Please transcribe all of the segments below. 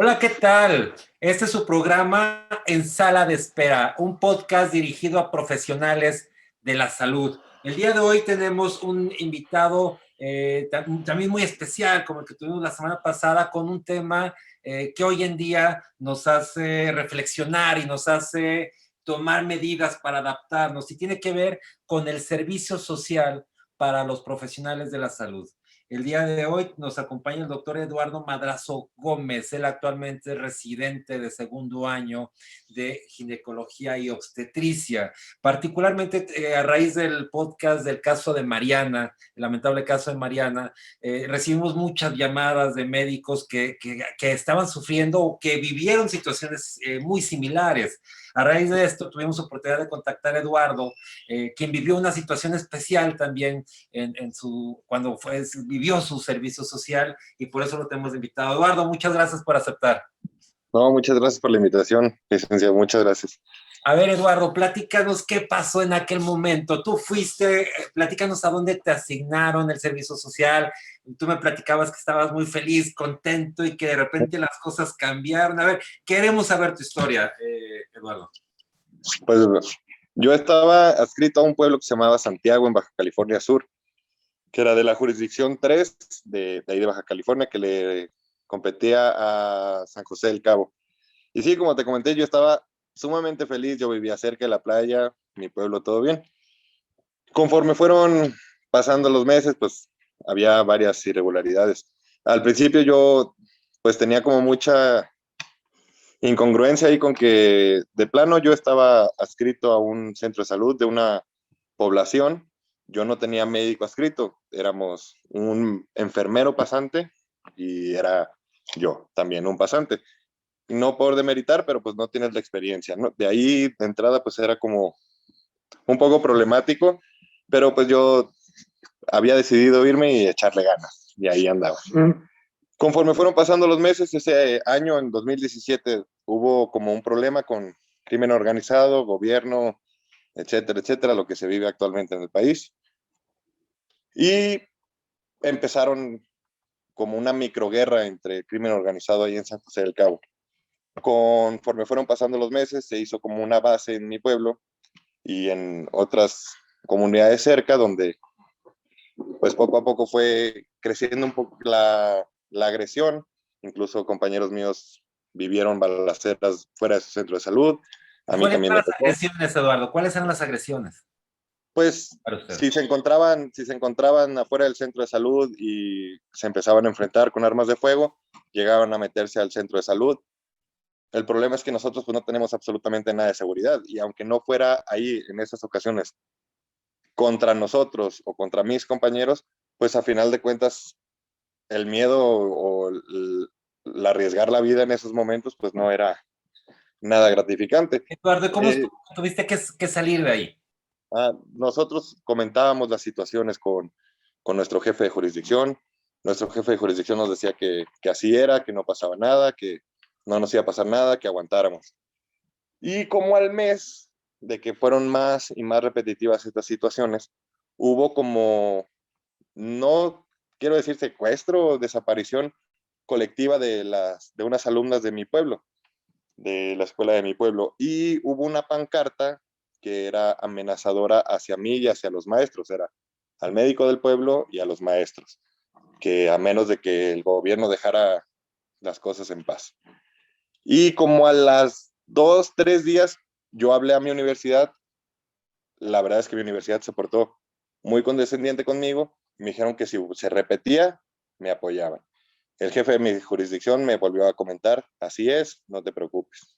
Hola, ¿qué tal? Este es su programa En Sala de Espera, un podcast dirigido a profesionales de la salud. El día de hoy tenemos un invitado también muy especial, como el que tuvimos la semana pasada, con un tema que hoy en día nos hace reflexionar y nos hace tomar medidas para adaptarnos y tiene que ver con el servicio social para los profesionales de la salud. El día de hoy nos acompaña el doctor Eduardo Madrazo Gómez. Él actualmente es residente de segundo año de ginecología y obstetricia. Particularmente a raíz del podcast del caso de Mariana, el lamentable caso de Mariana, recibimos muchas llamadas de médicos que estaban sufriendo o que vivieron situaciones muy similares. A raíz de esto tuvimos oportunidad de contactar a Eduardo, quien vivió una situación especial también cuando vivió su servicio social y por eso lo tenemos invitado. Eduardo, muchas gracias por aceptar. No, muchas gracias por la invitación, licenciado, muchas gracias. A ver, Eduardo, platícanos qué pasó en aquel momento. Tú fuiste, platícanos a dónde te asignaron el servicio social. Tú me platicabas que estabas muy feliz, contento y que de repente las cosas cambiaron. A ver, queremos saber tu historia, Eduardo. Pues yo estaba adscrito a un pueblo que se llamaba Santiago, en Baja California Sur, que era de la jurisdicción 3 de ahí de Baja California, que le competía a San José del Cabo. Y sí, como te comenté, yo estaba sumamente feliz, yo vivía cerca de la playa, mi pueblo, todo bien. Conforme fueron pasando los meses, pues había varias irregularidades. Al principio yo pues tenía como mucha incongruencia ahí con que de plano yo estaba adscrito a un centro de salud de una población, yo no tenía médico adscrito, éramos un enfermero pasante y era yo también un pasante. No por demeritar, pero pues no tienes la experiencia, ¿no? De ahí de entrada pues era como un poco problemático, pero pues yo había decidido irme y echarle ganas y ahí andaba. Conforme fueron pasando los meses, ese año, en 2017, hubo como un problema con crimen organizado, gobierno, etcétera, etcétera, lo que se vive actualmente en el país. Y empezaron como una microguerra entre crimen organizado ahí en San José del Cabo. Conforme fueron pasando los meses, se hizo como una base en mi pueblo y en otras comunidades cerca, donde pues poco a poco fue creciendo un poco la agresión. Incluso compañeros míos vivieron balaceras fuera de su centro de salud. A mí ¿Cuáles también eran me las tocó. agresiones, Eduardo? ¿Cuáles eran las agresiones Pues para usted? si se encontraban afuera del centro de salud y se empezaban a enfrentar con armas de fuego, llegaban a meterse al centro de salud. El problema es que nosotros pues no tenemos absolutamente nada de seguridad y aunque no fuera ahí en esas ocasiones contra nosotros o contra mis compañeros, pues a final de cuentas el miedo o el arriesgar la vida en esos momentos pues no era nada gratificante. Eduardo, ¿cómo Eh, tuviste que salir de ahí? Nosotros comentábamos las situaciones con nuestro jefe de jurisdicción. Nuestro jefe de jurisdicción nos decía que así era, que no pasaba nada, que no nos iba a pasar nada, que aguantáramos. Y como al mes de que fueron más y más repetitivas estas situaciones, hubo como, no quiero decir secuestro o desaparición colectiva de unas alumnas de mi pueblo, de la escuela de mi pueblo. Y hubo una pancarta que era amenazadora hacia mí y hacia los maestros, era al médico del pueblo y a los maestros, que a menos de que el gobierno dejara las cosas en paz. Y como a las 2, 3 días, yo hablé a mi universidad, la verdad es que mi universidad se portó muy condescendiente conmigo, me dijeron que si se repetía, me apoyaban. El jefe de mi jurisdicción me volvió a comentar, así es, no te preocupes.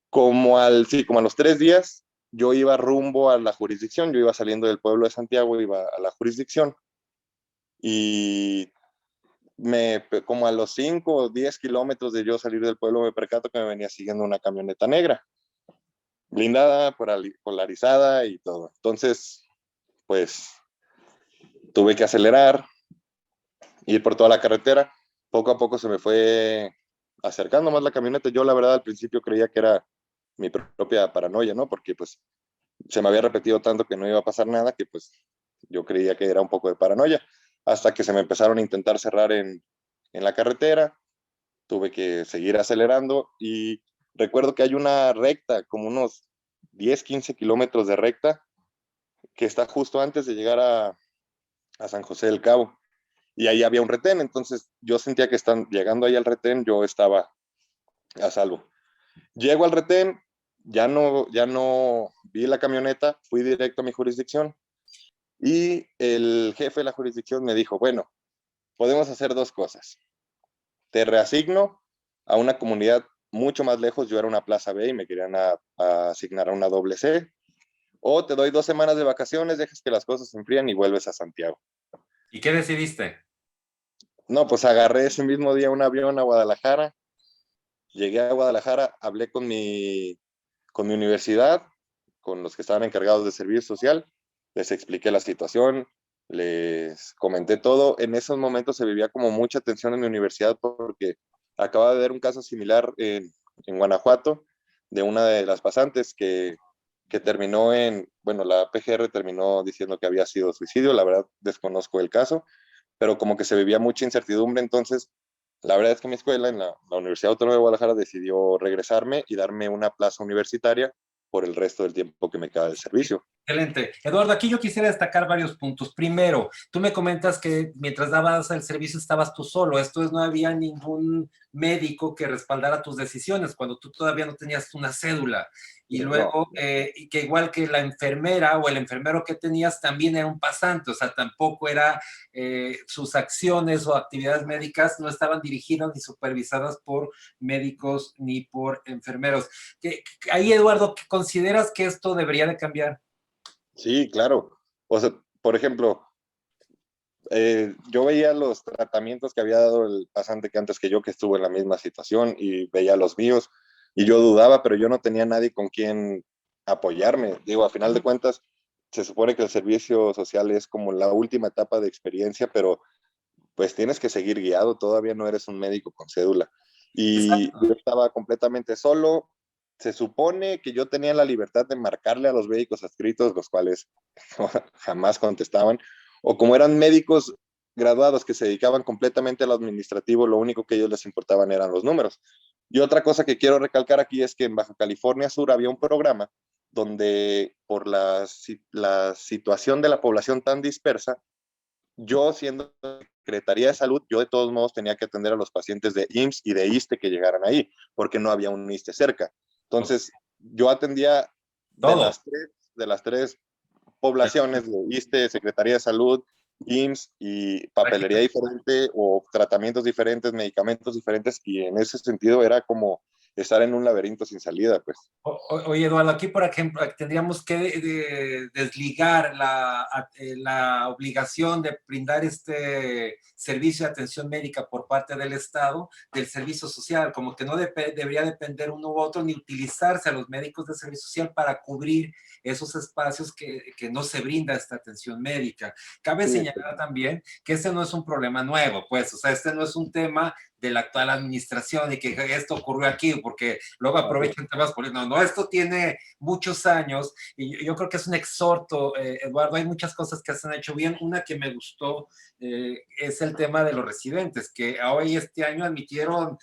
Como a los 3 días, yo iba rumbo a la jurisdicción, yo iba saliendo del pueblo de Santiago, iba a la jurisdicción y como a los 5 o 10 kilómetros de yo salir del pueblo me percato que me venía siguiendo una camioneta negra, blindada, polarizada y todo. Entonces, pues tuve que acelerar, ir por toda la carretera. Poco a poco se me fue acercando más la camioneta. Yo la verdad al principio creía que era mi propia paranoia, ¿no? Porque pues se me había repetido tanto que no iba a pasar nada que pues yo creía que era un poco de paranoia. Hasta que se me empezaron a intentar cerrar en la carretera. tuve que seguir acelerando y recuerdo que hay una recta, como unos 10, 15 kilómetros de recta, que está justo antes de llegar a San José del Cabo. Y ahí había un retén, entonces yo sentía que están llegando ahí al retén, yo estaba a salvo. Llego al retén, ya no vi la camioneta, fui directo a mi jurisdicción y el jefe de la jurisdicción me dijo, bueno, podemos hacer dos cosas. Te reasigno a una comunidad mucho más lejos, yo era una plaza B y me querían a asignar a una doble C, o te doy 2 semanas de vacaciones, dejas que las cosas se enfríen y vuelves a Santiago. ¿Y qué decidiste? No, pues agarré ese mismo día un avión a Guadalajara, llegué a Guadalajara, hablé con mi universidad, con los que estaban encargados de servicio social, les expliqué la situación, les comenté todo. En esos momentos se vivía como mucha tensión en mi universidad porque acaba de haber un caso similar en Guanajuato de una de las pasantes que terminó bueno, la PGR terminó diciendo que había sido suicidio, la verdad desconozco el caso, pero como que se vivía mucha incertidumbre, entonces la verdad es que mi escuela, en la Universidad Autónoma de Guadalajara, decidió regresarme y darme una plaza universitaria por el resto del tiempo que me queda del servicio. Excelente. Eduardo, aquí yo quisiera destacar varios puntos. Primero, tú me comentas que mientras dabas el servicio estabas tú solo. Esto es, no había ningún médico que respaldara tus decisiones cuando tú todavía no tenías una cédula. Y No, luego, que igual que la enfermera o el enfermero que tenías también era un pasante, o sea, tampoco era, sus acciones o actividades médicas no estaban dirigidas ni supervisadas por médicos ni por enfermeros. Ahí, Eduardo, ¿consideras que esto debería de cambiar? sí, claro. O sea, por ejemplo, yo veía los tratamientos que había dado el pasante que antes que yo, que estuvo en la misma situación, y veía los míos, y yo dudaba, pero yo no tenía nadie con quien apoyarme. Digo, a final de cuentas, se supone que el servicio social es como la última etapa de experiencia, pero pues tienes que seguir guiado, todavía no eres un médico con cédula. Y Exacto. yo estaba completamente solo. Se supone que yo tenía la libertad de marcarle a los médicos adscritos, los cuales jamás contestaban, o como eran médicos graduados que se dedicaban completamente a lo administrativo, lo único que a ellos les importaban eran los números. Y otra cosa que quiero recalcar aquí es que en Baja California Sur había un programa donde por la situación de la población tan dispersa, yo siendo Secretaría de Salud, yo de todos modos tenía que atender a los pacientes de IMSS y de ISSSTE que llegaran ahí, porque no había un ISSSTE cerca. Entonces, yo atendía de Todo. las tres poblaciones de ISSSTE, Secretaría de Salud, IMSS y papelería Prácticamente. diferente o tratamientos diferentes, medicamentos diferentes, y en ese sentido era como estar en un laberinto sin salida, pues. Oye, Eduardo, aquí por ejemplo tendríamos que desligar la obligación de brindar este servicio de atención médica por parte del Estado del servicio social, como que no debería depender uno u otro ni utilizarse a los médicos de servicio social para cubrir esos espacios que no se brinda esta atención médica. Cabe Sí, señalar también que este no es un problema nuevo, pues, o sea, este no es un tema de la actual administración y que esto ocurrió aquí, porque luego aprovechan temas políticos. No, esto tiene muchos años y yo creo que es un exhorto, Eduardo. Hay muchas cosas que se han hecho bien. Una que me gustó es el tema de los residentes, que hoy este año admitieron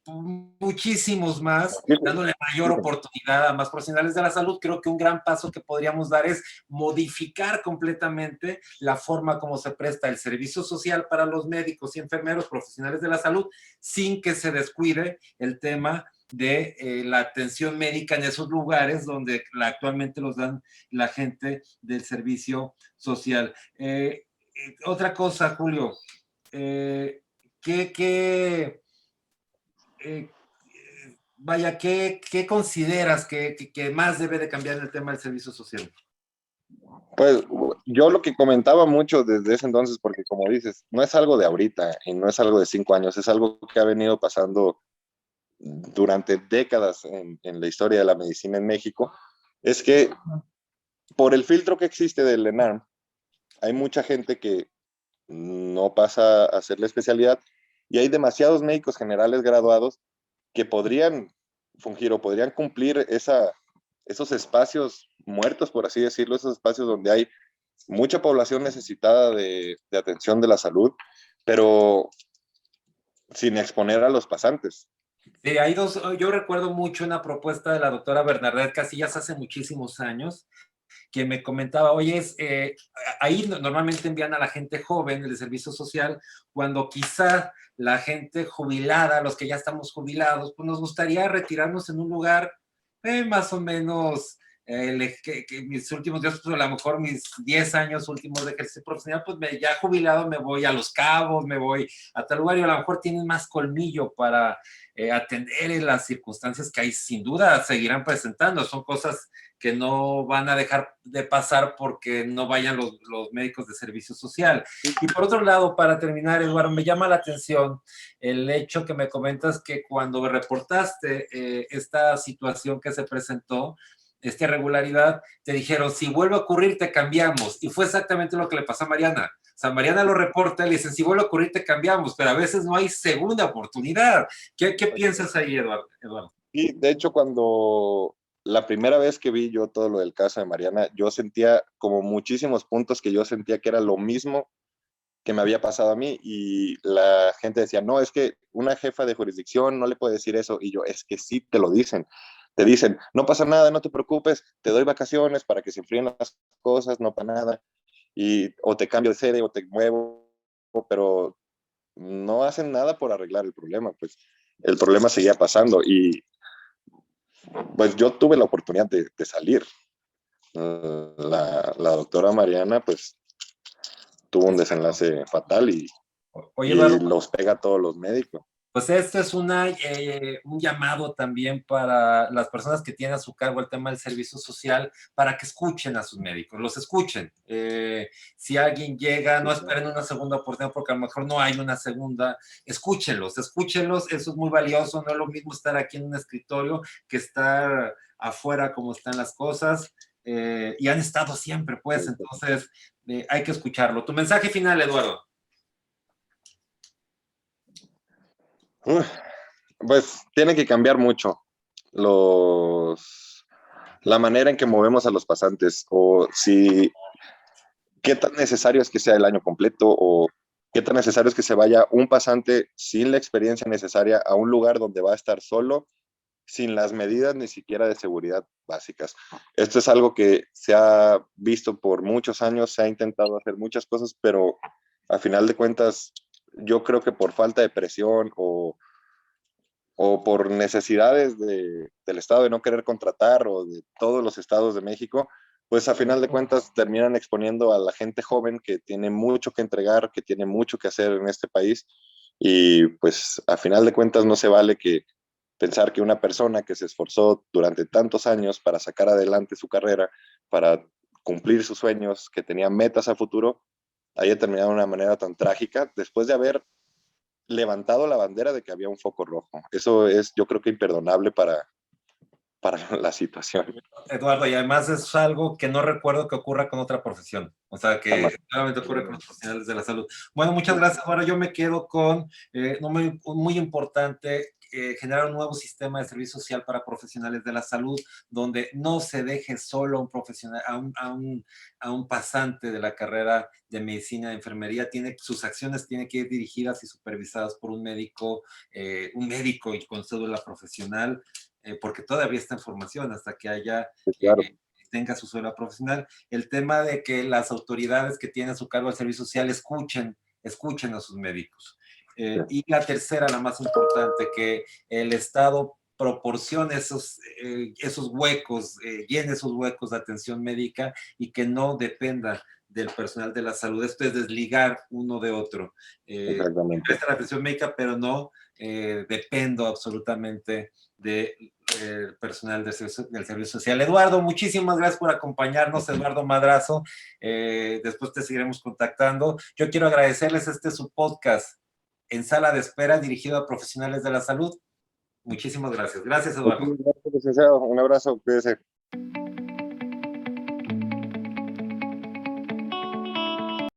muchísimos más, dándole mayor oportunidad a más profesionales de la salud. Creo que un gran paso que podríamos dar es modificar completamente la forma como se presta el servicio social para los médicos y enfermeros profesionales de la salud, sin que se descuide el tema de la atención médica en esos lugares donde actualmente los dan la gente del servicio social. Otra cosa, Julio, eh, ¿qué, qué, eh, vaya, ¿qué consideras que más debe de cambiar en el tema del servicio social? pues yo lo que comentaba mucho desde ese entonces, porque como dices, no es algo de ahorita y no es algo de 5 años, es algo que ha venido pasando durante décadas en la historia de la medicina en México, es que por el filtro que existe del ENARM, hay mucha gente que no pasa a hacer la especialidad y hay demasiados médicos generales graduados que podrían fungir o podrían cumplir esos espacios muertos, por así decirlo, esos espacios donde hay mucha población necesitada de atención de la salud, pero sin exponer a los pasantes. Sí, hay dos, yo recuerdo mucho una propuesta de la doctora Bernadette Casillas hace muchísimos años, que me comentaba, oye, ahí normalmente envían a la gente joven, el de servicio social, cuando quizá la gente jubilada, los que ya estamos jubilados, pues nos gustaría retirarnos en un lugar más o menos, que mis últimos días, pues a lo mejor mis 10 años últimos de ejercicio profesional, pues ya jubilado me voy a Los Cabos, me voy a tal lugar y a lo mejor tienen más colmillo para atender en las circunstancias que hay, sin duda seguirán presentando, son cosas que no van a dejar de pasar porque no vayan los médicos de servicio social. Y por otro lado, para terminar, Eduardo, me llama la atención el hecho que me comentas que cuando reportaste esta situación que se presentó, esta irregularidad, te dijeron, si vuelve a ocurrir, te cambiamos. Y fue exactamente lo que le pasó a Mariana. O sea, Mariana lo reporta, le dicen, si vuelve a ocurrir, te cambiamos, pero a veces no hay segunda oportunidad. ¿Qué piensas ahí, Eduardo? Y de hecho, cuando la primera vez que vi yo todo lo del caso de Mariana, yo sentía como muchísimos puntos que yo sentía que era lo mismo que me había pasado a mí y la gente decía, no, es que una jefa de jurisdicción no le puede decir eso y yo, es que sí te lo dicen. Te dicen, no pasa nada, no te preocupes, te doy vacaciones para que se enfríen las cosas, no pasa nada, y o te cambio de sede o te muevo, pero no hacen nada por arreglar el problema, pues el problema seguía pasando y pues yo tuve la oportunidad de salir. La doctora Mariana pues tuvo un desenlace fatal Oye, y Eduardo, los pega a todos los médicos. pues este es un llamado también para las personas que tienen a su cargo el tema del servicio social, para que escuchen a sus médicos, los escuchen. Si alguien llega, no esperen una segunda oportunidad porque a lo mejor no hay una segunda, escúchenlos, escúchenlos, eso es muy valioso, no es lo mismo estar aquí en un escritorio que estar afuera como están las cosas, y han estado siempre, pues, entonces hay que escucharlo. Tu mensaje final, Eduardo. Pues tiene que cambiar mucho la manera en que movemos a los pasantes o si qué tan necesario es que sea el año completo o qué tan necesario es que se vaya un pasante sin la experiencia necesaria a un lugar donde va a estar solo, sin las medidas ni siquiera de seguridad básicas. Esto es algo que se ha visto por muchos años, se ha intentado hacer muchas cosas, pero a final de cuentas yo creo que por falta de presión o por necesidades del Estado de no querer contratar o de todos los estados de México, pues a final de cuentas terminan exponiendo a la gente joven que tiene mucho que entregar, que tiene mucho que hacer en este país y pues a final de cuentas no se vale que pensar que una persona que se esforzó durante tantos años para sacar adelante su carrera, para cumplir sus sueños, que tenía metas a futuro, haya terminado de una manera tan trágica después de haber levantado la bandera de que había un foco rojo. Eso es, yo creo que imperdonable para la situación. Eduardo, y además es algo que no recuerdo que ocurra con otra profesión, o sea, que solamente ocurre con los profesionales de la salud. Bueno, muchas gracias. Ahora yo me quedo con muy importante, generar un nuevo sistema de servicio social para profesionales de la salud, donde no se deje solo a un profesional, a un pasante de la carrera de medicina, de enfermería, sus acciones tienen que ir dirigidas y supervisadas por un médico y con cédula profesional, porque todavía está en formación hasta que haya, Claro. tenga su suela profesional. El tema de que las autoridades que tienen a su cargo el servicio social escuchen a sus médicos. Y la tercera, la más importante, que el Estado proporcione esos huecos, llene esos huecos de atención médica y que no dependa del personal de la salud. Esto es desligar uno de otro. Presta la atención médica, pero no dependo absolutamente del personal del servicio social. Eduardo, muchísimas gracias por acompañarnos, Eduardo Madrazo. Después te seguiremos contactando. Yo quiero agradecerles su podcast en sala de espera dirigido a profesionales de la salud. Muchísimas gracias. Gracias, Eduardo. Un abrazo, cuídese.